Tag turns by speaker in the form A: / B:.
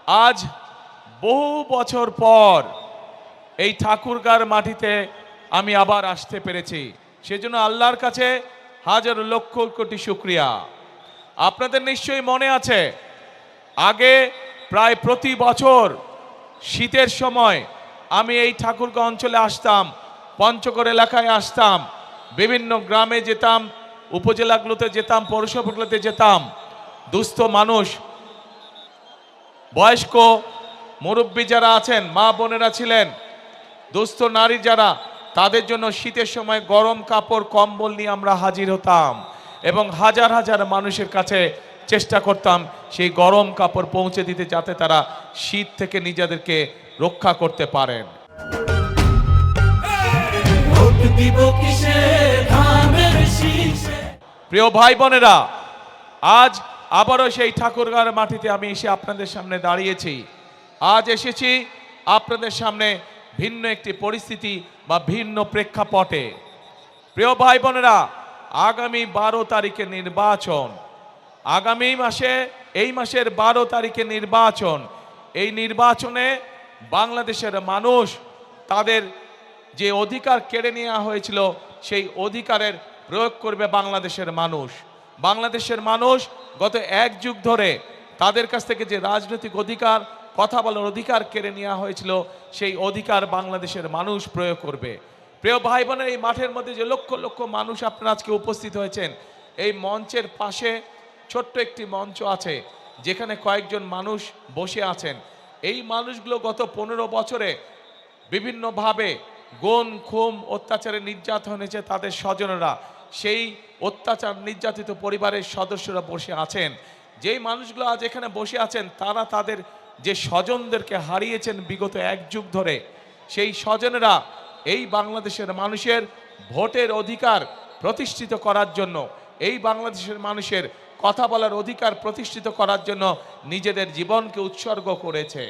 A: আজ বহু বছর পর এই ঠাকুরগাঁর মাটিতে আমি আবার আসতে পেরেছি, সেজন্য আল্লাহর কাছে হাজার লক্ষ কোটি শুকরিয়া। আপনাদের নিশ্চয়ই মনে আছে, আগে প্রায় প্রতি বছর শীতের সময় আমি এই ঠাকুরগাঁও অঞ্চলে আসতাম, পঞ্চগড় এলাকায় আসতাম, বিভিন্ন গ্রামে যেতাম, উপজেলাগুলোতে যেতাম, পৌরসভাগুলোতে যেতাম। দুস্থ মানুষ, বয়স্ক মুরব্বী যারা আছেন, মা বোনেরা ছিলেন, দুস্থ নারী যারা, তাদের জন্য শীতের সময় গরম কাপড় কম্বল নিয়ে আমরা হাজির হতাম এবং হাজার হাজার মানুষের কাছে চেষ্টা করতাম সেই গরম কাপড় পৌঁছে দিতে, যাতে তারা শীত থেকে নিজেদেরকে রক্ষা করতে পারেন। প্রিয় ভাই বোনেরা, আজ আবারও সেই ঠাকুরগাঁর মাটিতে আমি এসে আপনাদের সামনে দাঁড়িয়েছি। আজ এসেছি আপনাদের সামনে ভিন্ন একটি পরিস্থিতি বা ভিন্ন প্রেক্ষাপটে। প্রিয় ভাই বোনেরা, আগামী 12 তারিখে নির্বাচন, আগামী মাসে, এই মাসের 12 তারিখে নির্বাচন। এই নির্বাচনে বাংলাদেশের মানুষ তাদের যে অধিকার কেড়ে নেওয়া হয়েছিল সেই অধিকারের প্রয়োগ করবে বাংলাদেশের মানুষ। বাংলাদেশের মানুষ গত 1 যুগ ধরে তাদের কাছ থেকে যে রাজনৈতিক অধিকার, কথা বলার অধিকার কেড়ে নেওয়া হয়েছিল, সেই অধিকার বাংলাদেশের মানুষ প্রয়োগ করবে। প্রিয় ভাই বোনের, এই মাঠের মধ্যে যে লক্ষ লক্ষ মানুষ আপনারা আজকে উপস্থিত হয়েছেন, এই মঞ্চের পাশে ছোট্ট একটি মঞ্চ আছে যেখানে কয়েকজন মানুষ বসে আছেন। এই মানুষগুলো গত 15 বছরে বিভিন্নভাবে গুম খুম অত্যাচারে নির্যাতন হয়েছে, তাদের স্বজনরা, সেই অত্যাচার নির্যাতিত পরিবারের সদস্যরা বসে আছেন। যেই মানুষগুলো আজ এখানে বসে আছেন, তারা তাদের যে স্বজনদেরকে হারিয়েছেন বিগত 1 যুগ ধরে, সেই স্বজনেরা এই বাংলাদেশের মানুষের ভোটের অধিকার প্রতিষ্ঠিত করার জন্য, এই বাংলাদেশের মানুষের কথা বলার অধিকার প্রতিষ্ঠিত করার জন্য নিজেদের জীবনকে উৎসর্গ করেছে।